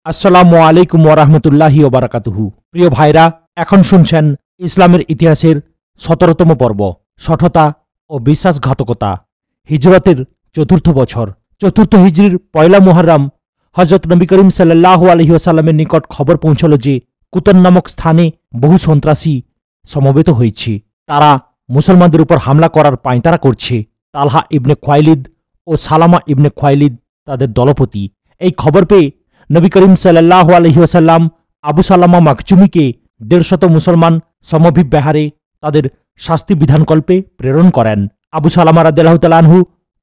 আসসালামু আলাইকুম ওয়ারাহমাতুল্লাহি ওয়া বারাকাতুহু। প্রিয় ভাইরা, এখন শুনছেন ইসলামের ইতিহাসের ১৭তম পর্ব, শঠতা ও বিশ্বাসঘাতকতা। হিজরতের চতুর্থ বছর, চতুর্থ হিজরির পয়লা মুহররম হযরত নবী করিম সাল্লাল্লাহু আলাইহি ওয়াসাল্লামের নিকট খবর পৌঁছল যে কুতন নামক স্থানে বহু সন্ত্রাসী সমবেত হয়েছে। তারা মুসলমানদের উপর হামলা করার পাঁয়তারা করছে। তালহা ইবনে খুয়াইলিদ ও সালামা ইবনে খুয়াইলিদ তাদের দলপতি। এই খবর পেয়ে নবী করিম সাল্লাল্লাহু আলাইহি ওয়াসাল্লাম আবু সালামা মাখজুমিকে ১৫০ মুসলমান সমভিব্যাহারে তাদের শাস্তি বিধানকল্পে প্রেরণ করেন। আবু সালামা রাদিয়াল্লাহু তাআলা আনহু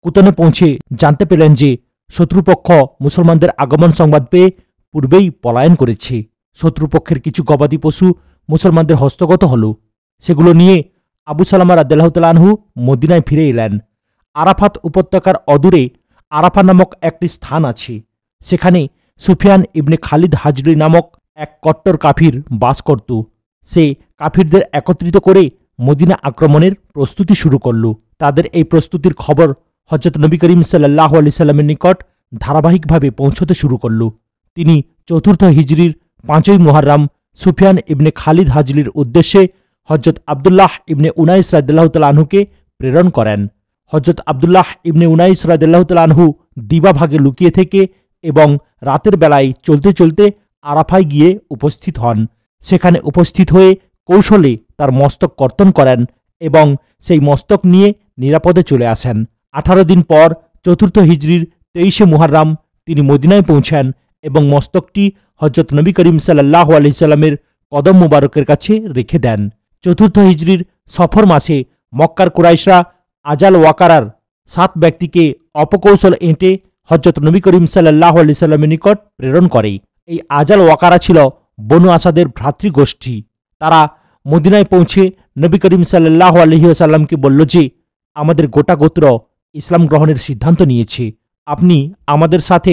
কুতনে পৌঁছে জানতে পেলেন যে শত্রুপক্ষ মুসলমানদের আগমন সংবাদ পেয়ে পূর্বেই পলায়ন করেছে। শত্রুপক্ষের কিছু গবাদি পশু মুসলমানদের হস্তগত হল। সেগুলো নিয়ে আবু সালামা রাদিয়াল্লাহু তাআলা আনহু মদিনায় ফিরে এলেন। আরাফাত উপত্যকার অদূরে আরাফা নামক একটি স্থান আছে। সেখানে সুফিয়ান ইবনে খালিদ হাজরি নামক এক কট্টর কাফির বাস করত। সে কাফিরদের একত্রিত করে মদিনা আক্রমণের প্রস্তুতি শুরু করল। তাদের এই প্রস্তুতির খবর হযরত নবী করিম সাল্লাল্লাহু আলাইহি সাল্লামের নিকট ধারাবাহিকভাবে পৌঁছতে শুরু করল। তিনি চতুর্থ হিজরির ৫ই মুহররম সুফিয়ান ইবনে খালিদ হাজরির উদ্দেশ্যে হযরত আব্দুল্লাহ ইবনে উনাইস রাদিয়াল্লাহু তাআলা আনহুকে প্রেরণ করেন। হযরত আব্দুল্লাহ ইবনে উনাইস রাদিয়াল্লাহু তাআলা আনহু দিবাভাগে লুকিয়ে থেকে এবং রাতের বেলায় চলতে চলতে আরাফায় গিয়ে উপস্থিত হন। সেখানে উপস্থিত হয়ে কৌশলে তার মস্তক কর্তন করেন এবং সেই মস্তক নিয়ে নিরাপদে চলে আসেন। ১৮ দিন পর চতুর্থ হিজরির ২৩শে মুহররম তিনি মদিনায় পৌঁছেন এবং মস্তকটি হযরত নবী করিম সাল্লাল্লাহু আলাইহি সাল্লামের কদম মুবারকের কাছে রেখে দেন। চতুর্থ হিজরির সফর মাসে মক্কার কুরাইশরা আজাল ওয়াকারার ৭ ব্যক্তিকে অপকৌশল এঁটে হযরত নবী করিম সাল্লাল্লাহু আলাইহি সাল্লামের নিকট প্রেরণ করে। এই আজাল ওয়াকারা ছিল বনু আসাদের ভ্রাতৃগোষ্ঠী। তারা মদিনায় পৌঁছে নবী করিম সাল্লাল্লাহু আলাইহি ওয়াসাল্লামকে বলল যে আমাদের গোটা গোত্র ইসলাম গ্রহণের সিদ্ধান্ত নিয়েছে। আপনি আমাদের সাথে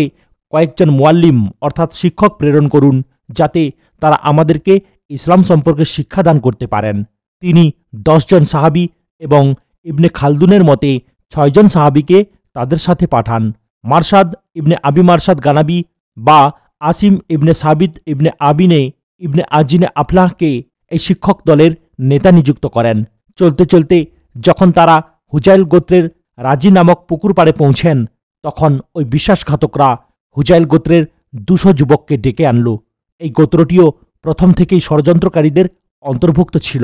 কয়েকজন মুয়াল্লিম অর্থাৎ শিক্ষক প্রেরণ করুন, যাতে তারা আমাদেরকে ইসলাম সম্পর্কে শিক্ষাদান করতে পারেন। তিনি ১০ জন সাহাবী এবং ইবনে খালদুনের মতে ৬ জন সাহাবীকে তাদের সাথে পাঠান। মারশাদ ইবনে আবি মারশাদ গানাবি বা আসিম ইবনে সাবিত ইবনে আবিনে ইবনে আজিনে আফলাহকে এই শিক্ষক দলের নেতা নিযুক্ত করেন। চলতে চলতে যখন তারা হুজাইল গোত্রের রাজি নামক পুকুর পাড়ে পৌঁছেন, তখন ওই বিশ্বাসঘাতকরা হুজাইল গোত্রের ২০০ যুবককে ডেকে আনল। এই গোত্রটিও প্রথম থেকেই ষড়যন্ত্রকারীদের অন্তর্ভুক্ত ছিল।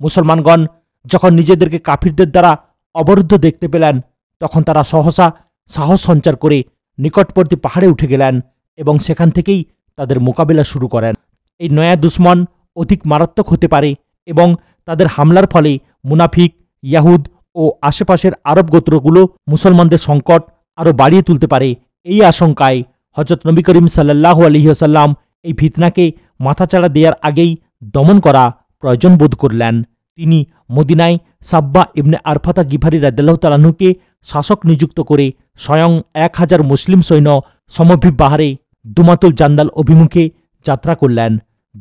মুসলমানগণ যখন নিজেদেরকে কাফিরদের দ্বারা অবরুদ্ধ দেখতে পেলেন, তখন তারা সহসা সাহস সঞ্চার করে নিকটবর্তী পাহাড়ে উঠে গেলেন এবং সেখান থেকেই তাদের মোকাবিলা শুরু করেন। এই নয়া দুশমন অধিক মারাত্মক হতে পারে এবং তাদের হামলার ফলে মুনাফিক, ইয়াহুদ ও আশেপাশের আরব গোত্রগুলো মুসলমানদের সংকট আরও বাড়িয়ে তুলতে পারে। এই আশঙ্কায় হযরত নবী করিম সাল্লাল্লাহু আলাইহি ওয়াসাল্লাম এই ফিতনাকে মাথাচাড়া দেওয়ার আগেই দমন করা প্রয়োজন বোধ করলেন। তিনি মদিনায় সাব্বা ইবনে আরফাতা গিফারি রাদিয়াল্লাহু তাআলা আনহুকে শাসক নিযুক্ত করে স্বয়ং ১০০০ মুসলিম সৈন্য সমভিব্যাহারে দুমাতুল জান্দাল অভিমুখে যাত্রা করলেন।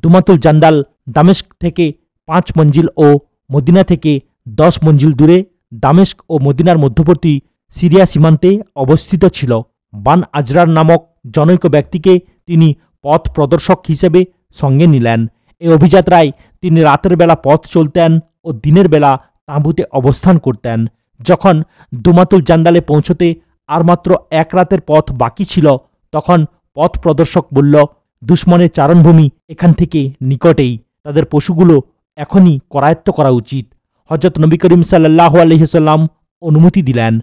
দুমাতুল জান্দাল দামেস্ক থেকে ৫ মঞ্জিল ও মদিনা থেকে ১০ মঞ্জিল দূরে দামেস্ক ও মদিনার মধ্যবর্তী সিরিয়া সীমান্তে অবস্থিত ছিল। বান আজরার নামক জনৈক ব্যক্তিকে তিনি পথ প্রদর্শক হিসেবে সঙ্গে নিলেন। এই অভিযাত্রায় তিনি রাতের বেলা পথ চলতেন ও দিনের বেলা তাঁবুতে অবস্থান করতেন। যখন দুমাতুল জান্দালে পৌঁছতে আর মাত্র ১ রাতের পথ বাকি ছিল, তখন পথ প্রদর্শক বলল, দুশমনের চারণভূমি এখান থেকে নিকটেই, তাদের পশুগুলো এখনই করায়ত্ত করা উচিত। হযরত নবী করিম সাল্লাল্লাহু আলাইহি ওয়াসাল্লাম অনুমতি দিলেন।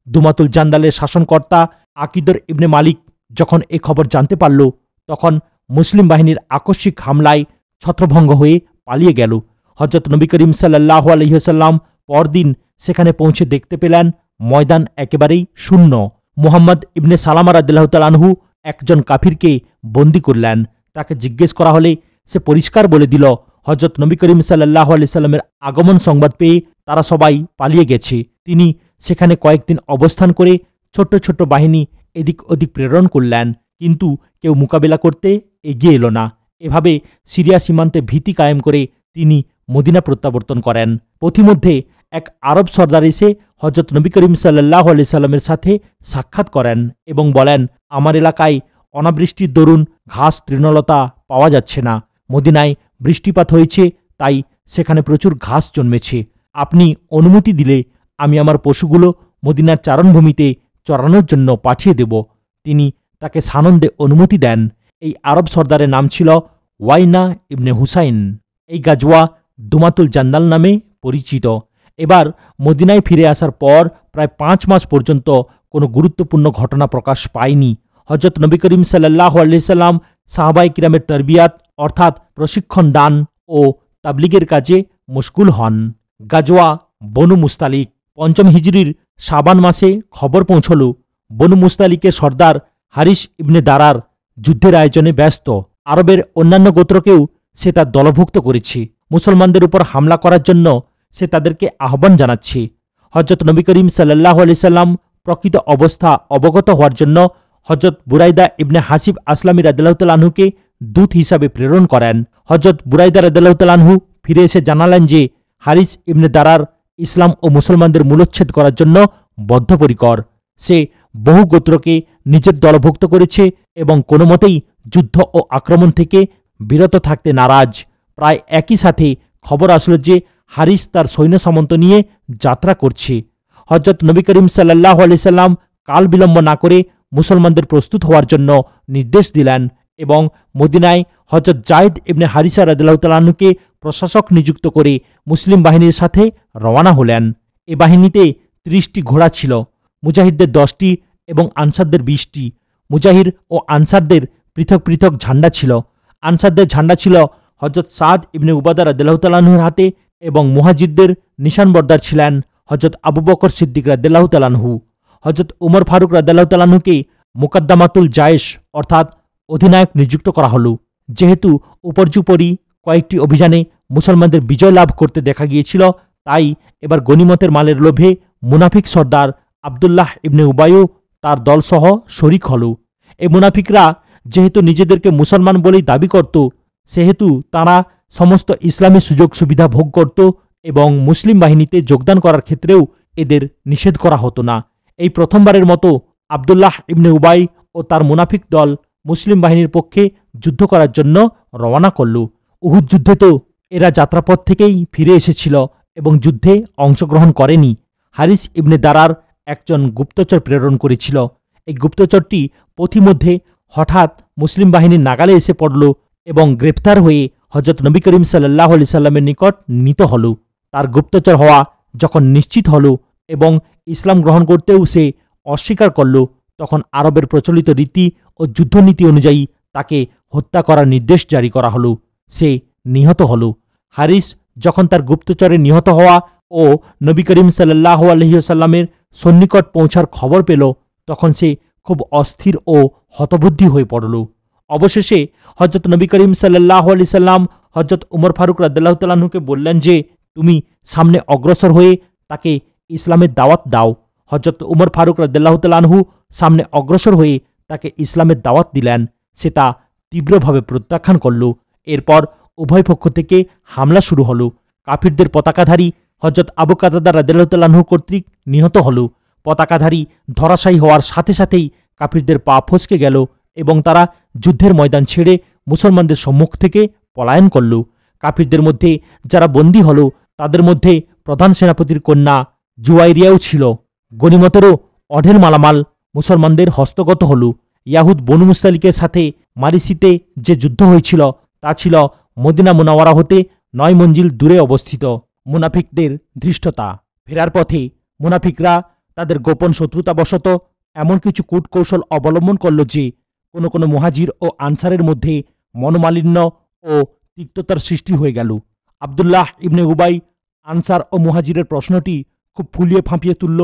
দুমাতুল জান্দালের শাসনকর্তা আকিদর ইবনে মালিক যখন এ খবর জানতে পারল, তখন মুসলিম বাহিনীর আকস্মিক হামলায় ছত্রভঙ্গ হয়ে পালিয়ে গেল। হযরত নবী করিম সাল্লাল্লাহু আলাইহি ওয়াসাল্লাম পরদিন সেখানে পৌঁছে দেখতে পেলেন ময়দান একেবারেই শূন্য। মুহাম্মদ ইবনে সালামা রাদিয়াল্লাহু তাআলা আনহু একজন কাফিরকে বন্দী করলেন। তাকে জিজ্ঞেস করা হলে সে পরিষ্কার বলে দিল, হযরত নবী করিম সাল্লাল্লাহু আলাইহি সাল্লামের আগমন সংবাদ পেয়ে তারা সবাই পালিয়ে গেছে। তিনি সেখানে কয়েকদিন অবস্থান করে ছোট্ট ছোট্ট বাহিনী এদিক ওদিক প্রেরণ করলেন, কিন্তু কেউ মোকাবিলা করতে এগিয়ে এলো না। এভাবে সিরিয়া সীমান্তে ভীতি কায়েম করে তিনি মদিনা প্রত্যাবর্তন করেন। পথিমধ্যে এক আরব সর্দার এসে হযরত নবী করিম সাল্লাল্লাহু আলাইহি সাল্লামের সাথে সাক্ষাৎ করেন এবং বলেন, আমার এলাকায় অনাবৃষ্টির দরুন ঘাস তৃণলতা পাওয়া যাচ্ছে না। মদিনায় বৃষ্টিপাত হয়েছে, তাই সেখানে প্রচুর ঘাস জন্মেছে। আপনি অনুমতি দিলে আমি আমার পশুগুলো মদিনার চারণভূমিতে চরানোর জন্য পাঠিয়ে দেব। তিনি তাকে সানন্দে অনুমতি দেন। এই আরব সর্দারের নাম ছিল ওয়াইনা ইবনে হুসাইন। এই গাজওয়া দুমাতুল জান্দাল নামে পরিচিত। এবার মদিনায় ফিরে আসার পর প্রায় 5 মাস পর্যন্ত কোনো গুরুত্বপূর্ণ ঘটনা প্রকাশ পায়নি। হজরত নবী করিম সাল্লাল্লাহু আলাইহি সাল্লাম সাহাবায়ে কিরামের তরবিয়াত অর্থাৎ প্রশিক্ষণ দান ও তাবলিগের কাজে মশগুল হন। গাজওয়া বনু মুস্তালিক। 5ম হিজরির শাবান মাসে খবর পৌঁছল বনু মুস্তালিকের সর্দার হারিস ইবনে দারার যুদ্ধের আয়োজনে ব্যস্ত। আরবের অন্যান্য গোত্রকেও সে তার দলভুক্ত করেছে। মুসলমানদের উপর হামলা করার জন্য সে তাদেরকে আহ্বান জানাচ্ছে। হজরত নবী করিম সাল্লাল্লাহু আলাইহি সাল্লাম প্রকৃত অবস্থা অবগত হওয়ার জন্য হজরত বুরাইদা ইবনে হাসিব আসলামী রাদিয়াল্লাহু তাআলা আনহুকে দূত হিসাবে প্রেরণ করেন। হজরত বুরাইদা রাদিয়াল্লাহু তাআলা আনহু ফিরে এসে জানালেন যে হারিস ইবনে দারার ইসলাম ও মুসলমানদের মূলচ্ছেদ করার জন্য বদ্ধপরিকর। সে বহু গোত্রকে নিজের দলভুক্ত করেছে এবং কোনো মতেই যুদ্ধ ও আক্রমণ থেকে বিরত থাকতে নারাজ। প্রায় একই সাথে খবর আসলো যে হারিস তার সৈন্য সামন্ত নিয়ে যাত্রা করছে। হজরত নবী করিম সাল্লাল্লাহু আলাইহি সাল্লাম কাল বিলম্ব না করে মুসলমানদের প্রস্তুত হওয়ার জন্য নির্দেশ দিলেন এবং মদিনায় হজরত জায়েদ ইবনে হারিসা রাদিয়াল্লাহু তাআলা আনহুকে প্রশাসক নিযুক্ত করে মুসলিম বাহিনীর সাথে রওনা হলেন। এ বাহিনীতে 30টি ঘোড়া ছিল, মুজাহিদদের 10টি এবং আনসারদের 20টি। মুজাহির ও আনসারদের পৃথক পৃথক ঝান্ডা ছিল। আনসারদের ঝান্ডা ছিল হজরত সাদ ইবনে উবাদা রাদিয়াল্লাহু তাআলা আনহুর হাতে এবং মুহাজিরদের নিশানবর্দার ছিলেন হজরত আবু বকর সিদ্দিক রাদিয়াল্লাহু তাআলা আনহু। হজরত উমর ফারুক রাদিয়াল্লাহু তাআলা আনহুকে মুকদ্দামাতুল জায়েশ অর্থাৎ অধিনায়ক নিযুক্ত করা হল। যেহেতু উপর্যুপরি কয়েকটি অভিযানে মুসলমানদের বিজয় লাভ করতে দেখা গিয়েছিল, তাই এবার গনিমতের মালের লোভে মুনাফিক সর্দার আবদুল্লাহ ইবনে উবাইও তার দলসহ শরিক হল। এই মুনাফিকরা যেহেতু নিজেদেরকে মুসলমান বলেই দাবি করত, সেহেতু তারা সমস্ত ইসলামী সুযোগ সুবিধা ভোগ করত এবং মুসলিম বাহিনীতে যোগদান করার ক্ষেত্রেও এদের নিষেধ করা হতো না। এই প্রথমবারের মতো আবদুল্লাহ ইবনে উবাই ও তার মুনাফিক দল মুসলিম বাহিনীর পক্ষে যুদ্ধ করার জন্য রওনা করল। উহুদ যুদ্ধে তো এরা যাত্রাপথ থেকেই ফিরে এসেছিল এবং যুদ্ধে অংশগ্রহণ করেনি। হারিস ইবনে দারার একজন গুপ্তচর প্রেরণ করেছিল। এই গুপ্তচরটি পথিমধ্যে হঠাৎ মুসলিম বাহিনীর নাগালে এসে পড়ল এবং গ্রেপ্তার হয়ে হজরত নবী করিম সাল্লাল্লাহু আলাইহি সাল্লামের নিকট নীত হল। তার গুপ্তচর হওয়া যখন নিশ্চিত হল এবং ইসলাম গ্রহণ করতেও সে অস্বীকার করল, তখন আরবের প্রচলিত রীতি ও যুদ্ধনীতি অনুযায়ী তাকে হত্যা করার নির্দেশ জারি করা হল। সে নিহত হল। হারিস যখন তার গুপ্তচরে নিহত হওয়া ও নবী করিম সাল্লাল্লাহু আলাইহি সাল্লামের সন্নিকট পৌঁছার খবর পেল, তখন সে খুব অস্থির ও হতবুদ্ধি হয়ে পড়ল। অবশেষে হজরত নবী করিম সাল্লাল্লাহু আলাইহি সাল্লাম হজরত উমর ফারুক রাদিয়াল্লাহু তাআলা আনহুকে বললেন যে তুমি সামনে অগ্রসর হয়ে তাকে ইসলামের দাওয়াত দাও। হজরত উমর ফারুক রাদিয়াল্লাহু তাআলা আনহু সামনে অগ্রসর হয়ে তাকে ইসলামের দাওয়াত দিলেন। সে তা তীব্রভাবে প্রত্যাখ্যান করল। এরপর উভয় পক্ষ থেকে হামলা শুরু হল। কাফিরদের পতাকাধারী হজরত আবু কাতাদা রাদিয়াল্লাহু তাআলা আনহু কর্তৃক নিহত হল। পতাকাধারী ধরাশায়ী হওয়ার সাথে সাথেই কাফিরদের পা ফসকে গেল এবং তারা যুদ্ধের ময়দান ছেড়ে মুসলমানদের সম্মুখ থেকে পলায়ন করল। কাফিরদের মধ্যে যারা বন্দী হল তাদের মধ্যে প্রধান সেনাপতির কন্যা জুয়াইরিয়াও ছিল। গনিমতেরও অঢেল মালামাল মুসলমানদের হস্তগত হল। ইয়াহুদ বনু মুস্তালিকের সাথে মারিসিতে যে যুদ্ধ হয়েছিল তা ছিল মদিনা মুনাওয়ারা হতে 9 মঞ্জিল দূরে অবস্থিত। মুনাফিকদের ধৃষ্টতা। ফেরার পথে মুনাফিকরা তাদের গোপন শত্রুতাবশত এমন কিছু কূটকৌশল অবলম্বন করল যে কোনো মুহাজির ও আনসারের মধ্যে মনোমালিন্য ও তিক্ততার সৃষ্টি হয়ে গেল। আবদুল্লাহ ইবনে উবাই আনসার ও মুহাজিরের প্রশ্নটি খুব ফুলিয়ে ফাঁপিয়ে তুলল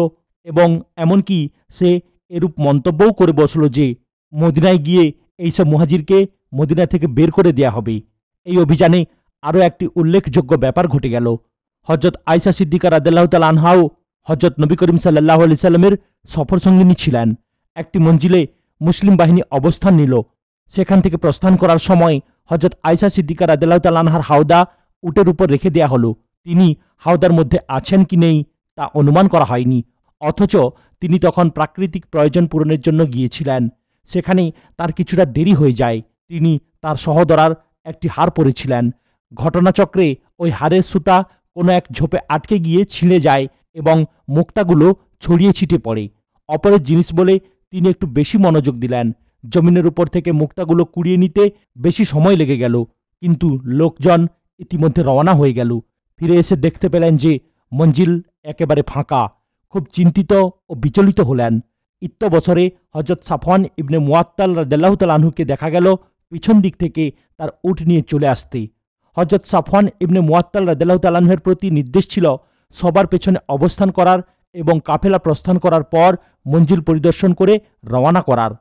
এবং এমনকি সে এরূপ মন্তব্যও করে বসল যে মদিনায় গিয়ে এইসব মুহাজিরকে মদিনা থেকে বের করে দেয়া হবে। এই অভিযানে আরও একটি উল্লেখযোগ্য ব্যাপার ঘটে গেল। হজরত আয়েশা সিদ্দিকা রাদিয়াল্লাহু তাআলা আনহাও হজরত নবী করিম সাল্লাল্লাহু আলাইহি সাল্লামের সফর সঙ্গিনী ছিলেন। একটি মঞ্জিলে মুসলিম বাহিনী অবস্থান নিল। সেখান থেকে প্রস্থান করার সময় হজরত আয়েশা সিদ্দিকা রাদিয়াল্লাহু তাআলা আনহার হাওদা উটের উপর রেখে দেয়া হলো। তিনি হাওদার মধ্যে আছেন কি নেই তা অনুমান করা হয়নি, অথচ তিনি তখন প্রাকৃতিক প্রয়োজন পূরণের জন্য গিয়েছিলেন। সেখানে তার কিছুটা দেরি হয়ে যায়। তিনি তার সহোদরার একটি হার পরেছিলেন। ঘটনাচক্রে ওই হারের সুতা কোনো এক ঝোপে আটকে গিয়ে ছিঁড়ে যায় এবং মুক্তাগুলো ছড়িয়ে ছিটে পড়ে। অপরের জিনিস বলে তিনি একটু বেশি মনোযোগ দিলেন। জমিনের উপর থেকে মুক্তাগুলো কুড়িয়ে নিতে বেশি সময় লেগে গেল, কিন্তু লোকজন ইতিমধ্যে রওনা হয়ে গেল। ফিরে এসে দেখতে পেলেন যে মঞ্জিল একেবারে ফাঁকা। খুব চিন্তিত ও বিচলিত হলেন। বছরে হজরত সাফওয়ান ইবনে মুআত্তাল রাদিয়াল্লাহু তাআলা আনহুকে দেখা গেল পিছন দিক থেকে তার উট নিয়ে চলে আসতে। হজরত সাফওয়ান ইবনে মুআত্তাল রাদিয়াল্লাহু তাআলা আনহুর প্রতি নির্দেশ ছিল সবার পেছনে অবস্থান করার এবং কাফেলা প্রস্থান করার পর মঞ্জিল পরিদর্শন করে রওনা করার,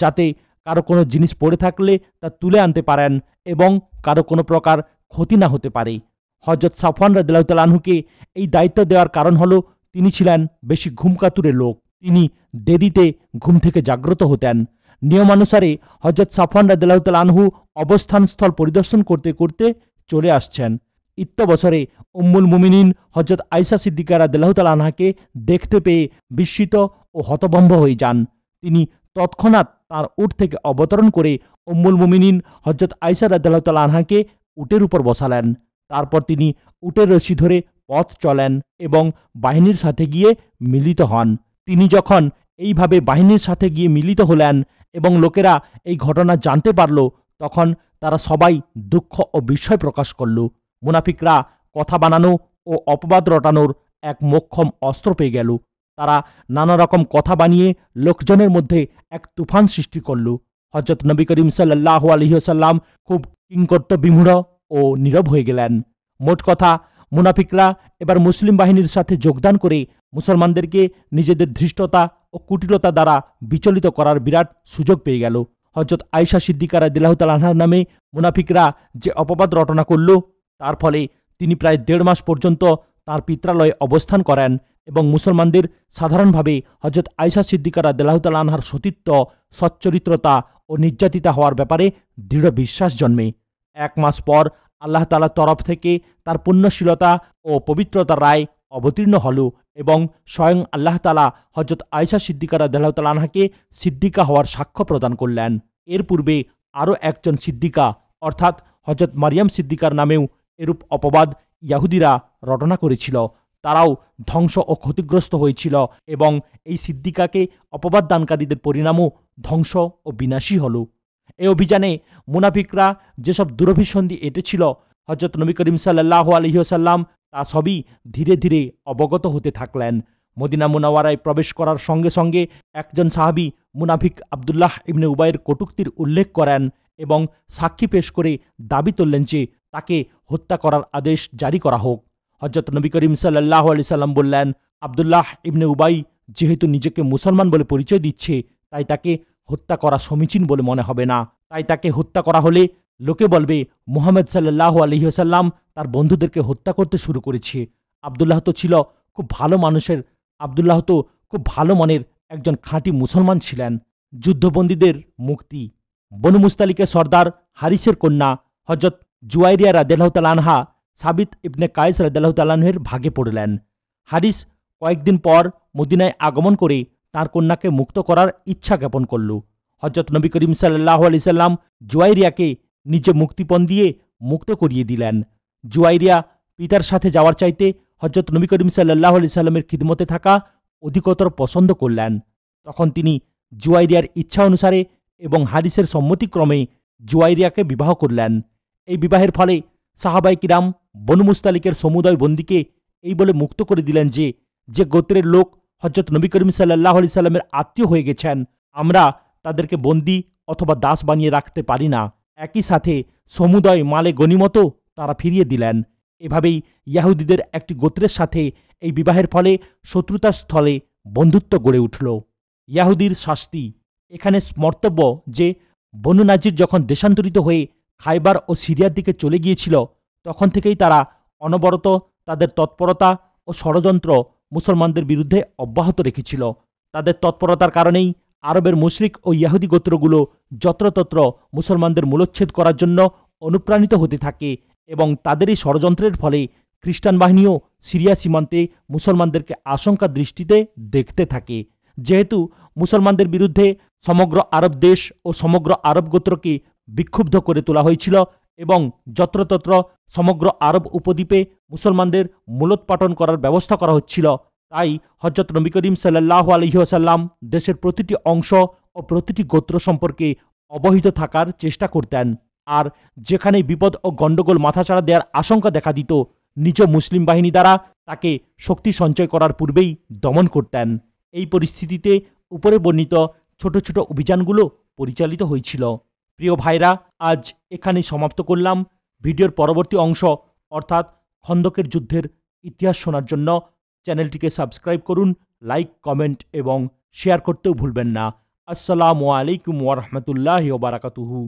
যাতে কারো কোনো জিনিস পড়ে থাকলে তা তুলে আনতে পারেন এবং কারো কোনো প্রকার ক্ষতি না হতে পারে। হজরত সাফওয়ান রাদিয়াল্লাহু তাআলা আনহুকে এই দায়িত্ব দেওয়ার কারণ হলো তিনি ছিলেন বেশি ঘুমকাতুরে লোক। তিনি দেরিতে ঘুম থেকে জাগ্রত হতেন। নিয়মানুসারে হজরত সাফওয়ান রাদিয়াল্লাহু তাআলা আনহু অবস্থানস্থল পরিদর্শন করতে করতে চলে আসছেন। বছরে উম্মুল মুমিনিন হজরত আয়েশা সিদ্দিকা রাদিয়াল্লাহু তাআলা আনহাকে দেখতে পেয়ে বিস্মিত ও হতভম্ব হয়ে যান। তিনি তৎক্ষণাৎ তার উট থেকে অবতরণ করে উম্মুল মুমিনিন হজরত আয়েশা রাদিয়াল্লাহু তাআলা আনহাকে উটের উপর বসালেন। তারপর তিনি উটের রশি ধরে পথ চলেন এবং বাহিনীর সাথে গিয়ে মিলিত হন। তিনি যখন এইভাবে বাহিনীর সাথে গিয়ে মিলিত হলেন এবং লোকেরা এই ঘটনা জানতে পারল, তখন তারা সবাই দুঃখ ও বিস্ময় প্রকাশ করল। মুনাফিকরা কথা বানানো ও অপবাদ রটানোর এক মোক্ষম অস্ত্র পেয়ে গেল। তারা নানা রকম কথা বানিয়ে লোকজনের মধ্যে এক তুফান সৃষ্টি করল। হযরত নবী করিম সাল্লাল্লাহু আলাইহি ওয়াসাল্লাম খুব কিংকর্তব্যবিমূঢ় ও নীরব হয়ে গেলেন। মোট কথা, মুনাফিকরা এবার মুসলিম বাহিনীর সাথে যোগদান করে মুসলমানদেরকে নিজেদের ধৃষ্টতা ও কুটিলতা দ্বারা বিচলিত করার বিরাট সুযোগ পেয়ে গেল। হযরত আয়েশা সিদ্দিকা রাদিয়াল্লাহু তাআলা আনহার নামে মুনাফিকরা যে অপবাদ রটনা করল, তার ফলে তিনি প্রায় 1.5 মাস পর্যন্ত তাঁর পিত্রালয়ে অবস্থান করেন এবং মুসলমানদের সাধারণভাবে হযরত আয়েশা সিদ্দিকা রাদিয়াল্লাহু তাআলা আনহার সতীত্ব, সচ্চরিত্রতা ও নির্যাতিতা হওয়ার ব্যাপারে দৃঢ় বিশ্বাস জন্মে। 1 মাস পর আল্লাহ তাআলার তরফ থেকে তার পুণ্যশীলতা ও পবিত্রতার রায় অবতীর্ণ হল এবং স্বয়ং আল্লাহ তাআলা হযরত আয়েশা সিদ্দিকা রাদিয়াল্লাহু তাআলা আনহাকে সিদ্দিকা হওয়ার সাক্ষ্য প্রদান করলেন। এর পূর্বে আরও একজন সিদ্দিকা অর্থাৎ হযরত মারিয়াম সিদ্দিকার নামেও এরূপ অপবাদ ইয়াহুদিরা রটনা করেছিল। তারাও ধ্বংস ও ক্ষতিগ্রস্ত হয়েছিল এবং এই সিদ্দিকাকে অপবাদ দানকারীদের পরিণামও ধ্বংস ও বিনাশী হল। এই অভিযানে মুনাফিকরা যেসব দুরভিসন্ধি এঁটেছিল, হযরত নবী করিম সাল্লাল্লাহু আলাইহি ওয়াসাল্লাম তা সবই ধীরে ধীরে অবগত হতে থাকলেন। মদিনা মুনাওয়ারায় প্রবেশ করার সঙ্গে সঙ্গে একজন সাহাবী মুনাফিক আবদুল্লাহ ইবনে উবাইয়ের কটূক্তির উল্লেখ করেন এবং সাক্ষী পেশ করে দাবি তুললেন যে তাকে হত্যা করার আদেশ জারি করা হোক। হযরত নবী করিম সাল্লাল্লাহু আলাইহি সাল্লাম বললেন, আবদুল্লাহ ইবনে উবাই যেহেতু নিজেকে মুসলমান বলে পরিচয় দিচ্ছে, তাই তাকে হত্যা করা সমীচীন বলে মনে হবে না। তাই তাকে হত্যা করা হলে লোকে বলবে মুহাম্মদ সাল্লাল্লাহু আলাইহি ওয়াসাল্লাম তার বন্ধুদেরকে হত্যা করতে শুরু করেছে। আবদুল্লাহ তো খুব ভালো মনের একজন খাঁটি মুসলমান ছিলেন। যুদ্ধবন্দীদের মুক্তি। বনু মুস্তালিকের সর্দার হারিসের কন্যা হযরত জুয়াইরিয়া রাদিয়াল্লাহু তাআলা আনহা সাবিত ইবনে কায়েস রাদিয়াল্লাহু তাআলা আনহুর ভাগে পড়লেন। হারিস কয়েকদিন পর মদিনায় আগমন করে তার কন্যাকে মুক্ত করার ইচ্ছা জ্ঞাপন করল। হযরত নবী করিম সাল্লাল্লাহু আলাইহি সাল্লাম জুয়াইরিয়াকে নিজে মুক্তিপণ দিয়ে মুক্ত করিয়ে দিলেন। জুয়াইরিয়া পিতার সাথে যাওয়ার চাইতে হযরত নবী করিম সাল্লাল্লাহু আলাইহি সাল্লামের খিদমতে থাকা অধিকতর পছন্দ করলেন। তখন তিনি জুয়াইরিয়ার ইচ্ছা অনুসারে এবং হারিসের সম্মতিক্রমে জুয়াইরিয়াকে বিবাহ করলেন। এই বিবাহের ফলে সাহাবায়ে কিরাম বনু মুস্তালিকের সমুদয় বন্দীকে এই বলে মুক্ত করে দিলেন যে, যে গোত্রের লোক হযরত নবী করিম সাল্লাল্লাহু আলাইহি সাল্লামের আত্মীয় হয়ে গেছেন, আমরা তাদেরকে বন্দী অথবা দাস বানিয়ে রাখতে পারি না। একই সাথে সমুদয় মালে গনিমতও তারা ফিরিয়ে দিলেন। এভাবেই ইয়াহুদীদের একটি গোত্রের সাথে এই বিবাহের ফলে শত্রুতার স্থলে বন্ধুত্ব গড়ে উঠল। ইয়াহুদির শাস্তি। এখানে স্মর্তব্য যে বনু নাজির যখন দেশান্তরিত হয়ে খায়বার ও সিরিয়ার দিকে চলে গিয়েছিল, তখন থেকেই তারা অনবরত তাদের তৎপরতা ও ষড়যন্ত্র মুসলমানদের বিরুদ্ধে অব্যাহত রেখেছিল। তাদের তৎপরতার কারণেই আরবের মুশরিক ও ইয়াহুদি গোত্রগুলো যত্রতত্র মুসলমানদের মূলচ্ছেদ করার জন্য অনুপ্রাণিত হতে থাকে এবং তাদেরই ষড়যন্ত্রের ফলে খ্রিস্টান বাহিনীও সিরিয়া সীমান্তে মুসলমানদেরকে আশঙ্কা দৃষ্টিতে দেখতে থাকে। যেহেতু মুসলমানদের বিরুদ্ধে সমগ্র আরব দেশ ও সমগ্র আরব গোত্রকে বিক্ষুব্ধ করে তোলা হয়েছিল এবং যত্রতত্র সমগ্র আরব উপদ্বীপে মুসলমানদের মূলোৎপাটন করার ব্যবস্থা করা হচ্ছিল। তাই হযরত নবী করিম সাল্লাল্লাহু আলাইহি ওয়াসাল্লাম দেশের প্রতিটি অংশ ও প্রতিটি গোত্র সম্পর্কে অবহিত থাকার চেষ্টা করতেন। আর যেখানে বিপদ ও গণ্ডগোল মাথাচাড়া দেওয়ার আশঙ্কা দেখা দিত, নিজ মুসলিম বাহিনী দ্বারা তাকে শক্তি সঞ্চয় করার পূর্বেই দমন করতেন। এই পরিস্থিতিতে উপরে বর্ণিত ছোট ছোট অভিযানগুলো পরিচালিত হয়েছিল। প্রিয় ভাইরা, আজ এখানেই সমাপ্ত করলাম। ভিডিওর পরবর্তী অংশ অর্থাৎ খন্দকের যুদ্ধের ইতিহাস শোনার জন্য চ্যানেলটিকে সাবস্ক্রাইব করুন, লাইক, কমেন্ট এবং শেয়ার করতেও ভুলবেন না। আসসালামু আলাইকুম ওয়া রাহমাতুল্লাহি ওয়া বারাকাতুহু।